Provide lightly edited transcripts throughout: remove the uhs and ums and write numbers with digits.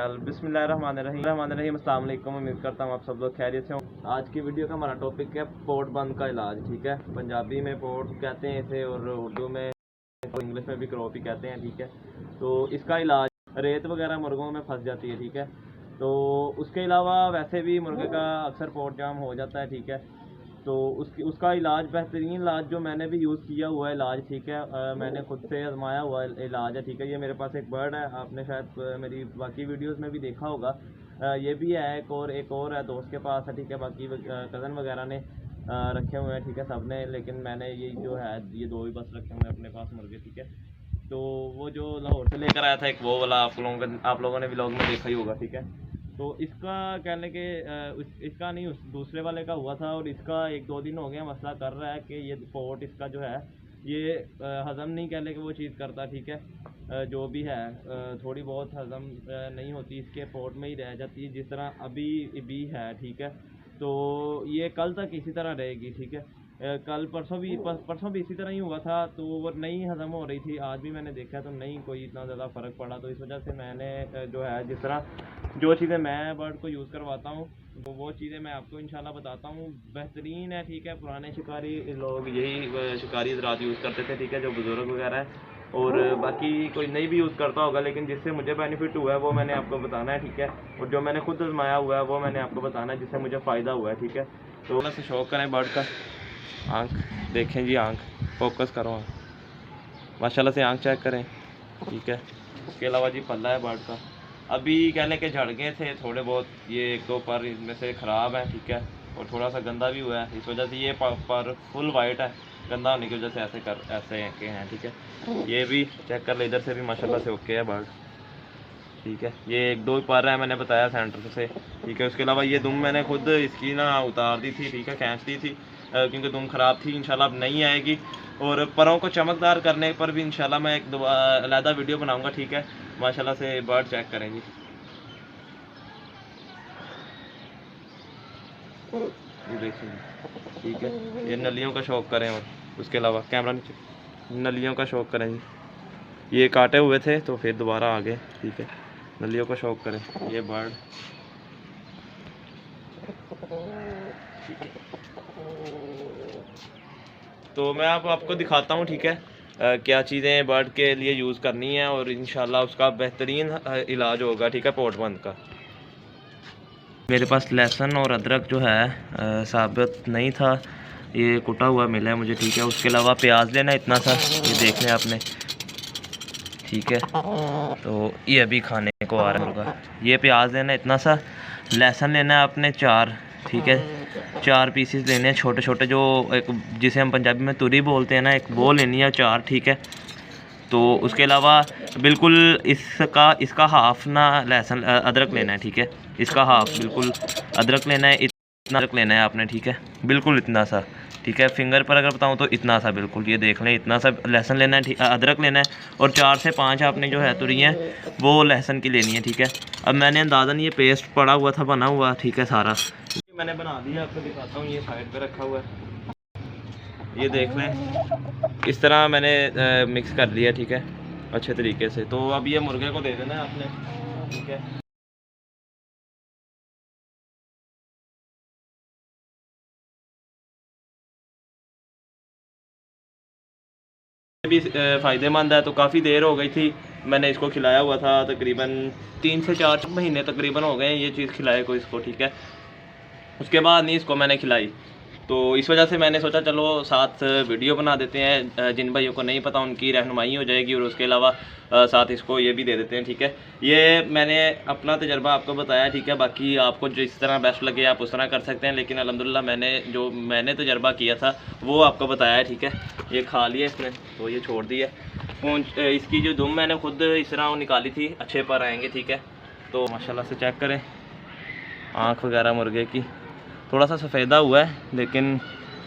बिस्मिल्लाहिर्रहमानिर्रहीम अस्सलाम वालेकुम। उम्मीद करता हूँ आप सब लोग खैरियत से हों। आज की वीडियो का हमारा टॉपिक है पोर्ट बंद का इलाज। ठीक है, पंजाबी में पोर्ट कहते हैं इसे और उर्दू में और इंग्लिश में भी क्रॉप ही कहते हैं। ठीक है, तो इसका इलाज रेत वगैरह मुर्गों में फंस जाती है। ठीक है, तो उसके अलावा वैसे भी मुर्गे का अक्सर पोर्ट जाम हो जाता है। ठीक है, तो उसका इलाज, बेहतरीन इलाज जो मैंने भी यूज़ किया हुआ है इलाज, ठीक है, मैंने खुद से आजमाया हुआ इलाज है। ठीक है, ये मेरे पास एक बर्ड है, आपने शायद मेरी बाकी वीडियोस में भी देखा होगा। ये भी है, एक और है, दोस्त के पास है। ठीक है, बाकी कज़न वगैरह ने रखे हुए हैं। ठीक है, सब ने, लेकिन मैंने ये जो है ये दो ही बस रखे हुए हैं अपने पास मुर्गे। ठीक है, तो वो जो लाहौर से लेकर आया था एक, वो वाला आप लोगों ने व्लॉग में देखा ही होगा। ठीक है, तो इसका कहने के इसका नहीं, उस दूसरे वाले का हुआ था और इसका 1-2 दिन हो गया मसला कर रहा है कि ये पोर्ट इसका जो है ये हज़म नहीं कहने के वो चीज़ करता। ठीक है, जो भी है थोड़ी बहुत हज़म नहीं होती, इसके पोर्ट में ही रह जाती है, जिस तरह अभी भी है। ठीक है, तो ये कल तक इसी तरह रहेगी। ठीक है, कल परसों भी इसी तरह ही हुआ था, तो वो नहीं हज़म हो रही थी। आज भी मैंने देखा तो नहीं कोई इतना ज़्यादा फ़र्क पड़ा, तो इस वजह से मैंने जो है, जिस तरह जो चीज़ें मैं बर्ड को यूज़ करवाता हूँ वो चीज़ें मैं आपको इंशाल्लाह बताता हूँ। बेहतरीन है। ठीक है, पुराने शिकारी लोग यही शिकारी हज़रात यूज़ करते थे। ठीक है, जो बुज़ुर्ग वगैरह है, और बाकी कोई नहीं भी यूज़ करता होगा, लेकिन जिससे मुझे बेनिफिट हुआ है वो मैंने आपको बताना है। ठीक है, और जो मैंने खुद आजमाया हुआ है वो मैंने आपको बताना है, जिससे मुझे फ़ायदा हुआ है। ठीक है, तो से शौक करें बर्ड का। आँख देखें जी, आँख फोकस करो, आँख माशाल्लाह से आँख चेक करें। ठीक है, इसके अलावा जी पल्ला है बर्ड का, अभी कहने के झड़ गए थे थोड़े बहुत, ये 1-2 पर इनमें से ख़राब है। ठीक है, और थोड़ा सा गंदा भी हुआ है, इस वजह से ये पर फुल वाइट है, गंदा होने की वजह से ऐसे के हैं। ठीक है, ये भी चेक कर ले, इधर से भी माशाल्लाह से ओके है बर्ड। ठीक है, ये 1-2 पर है, मैंने बताया सेंटर से। ठीक है, उसके अलावा ये दुम मैंने खुद इसकी ना उतार दी थी। ठीक है, खींच दी थी क्योंकि दुम ख़राब थी। इंशाल्लाह अब नहीं आएगी, और परों को चमकदार करने पर भी इंशाल्लाह मैं एक अलहदा वीडियो बनाऊंगा। ठीक है, माशाल्लाह से बर्ड चेक करेंगे। ये देखिए, ठीक है, ये नलियों का शौक करें, और उसके अलावा कैमरा नीचे, नलियों का शौक करें जी, ये काटे हुए थे तो फिर दोबारा आ गए। ठीक है, नलियों का शौक करें, ये बर्ड। ठीक है, तो मैं आपको दिखाता हूँ। ठीक है, क्या चीज़ें बर्ड के लिए यूज़ करनी है, और इंशाल्लाह उसका बेहतरीन इलाज होगा। ठीक है, पोर्ट बंद का। मेरे पास लहसुन और अदरक जो है साबित नहीं था, ये कुटा हुआ मिला है मुझे। ठीक है, उसके अलावा प्याज लेना इतना सा, ये देख लें आपने। ठीक है, तो ये अभी खाने को आ रहा है मुर्गा। ये प्याज लेना इतना सा, लहसुन लेना है आपने 4। ठीक है, 4 पीसेस लेने हैं छोटे छोटे, जो एक जिसे हम पंजाबी में तुरी बोलते हैं ना, एक वो लेनी है 4। ठीक है, तो उसके अलावा बिल्कुल इसका हाफ़ ना लहसुन अदरक लेना है। ठीक है, इसका हाफ़ बिल्कुल अदरक लेना है, इतना अदरक लेना है आपने। ठीक है, बिल्कुल इतना सा। ठीक है, फिंगर पर अगर बताऊं तो इतना सा, बिल्कुल ये देख लें, इतना सा लहसुन लेना है, अदरक लेना है, और 4 से 5 आपने जो है तुरी हैं वो लहसुन की लेनी है। ठीक है, अब मैंने अंदाज़न ये पेस्ट पड़ा हुआ था बना हुआ। ठीक है, सारा मैंने बना दिया, आपको दिखाता हूँ, ये साइड पे रखा हुआ है, ये देख लें, इस तरह मैंने मिक्स कर लिया। ठीक है, अच्छे तरीके से। तो अब ये मुर्गे को दे देना है आपने। ठीक है, भी फ़ायदेमंद है। तो काफ़ी देर हो गई थी मैंने इसको खिलाया हुआ था, तकरीबन 3 से 4 महीने तकरीबन हो गए ये चीज़ खिलाए को इसको। ठीक है, उसके बाद नहीं इसको मैंने खिलाई, तो इस वजह से मैंने सोचा चलो साथ वीडियो बना देते हैं, जिन भाइयों को नहीं पता उनकी रहनुमाई हो जाएगी, और उसके अलावा साथ इसको ये भी दे देते हैं। ठीक है, ये मैंने अपना तजर्बा आपको बताया। ठीक है, बाकी आपको जिस तरह बेस्ट लगे आप उस तरह कर सकते हैं, लेकिन अल्हम्दुलिल्लाह मैंने तजर्बा किया था वो आपको बताया है। ठीक है, ये खा लिया इसने, तो ये छोड़ दिया। इसकी जो दुम मैंने खुद इस तरह निकाली थी, अच्छे पर आएंगे। ठीक है, तो माशाल्लाह से चेक करें आँख वगैरह मुर्गे की, थोड़ा सा सफ़ेदा हुआ है लेकिन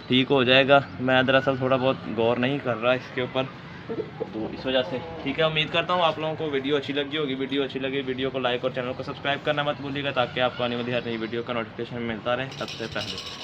ठीक हो जाएगा। मैं दरअसल थोड़ा बहुत गौर नहीं कर रहा इसके ऊपर, तो इस वजह से। ठीक है, उम्मीद करता हूँ आप लोगों को वीडियो अच्छी लगी होगी। वीडियो अच्छी लगी वीडियो को लाइक और चैनल को सब्सक्राइब करना मत भूलिएगा, ताकि आपको आने वाली हर नई वीडियो का नोटिफिकेशन मिलता रहे सबसे पहले।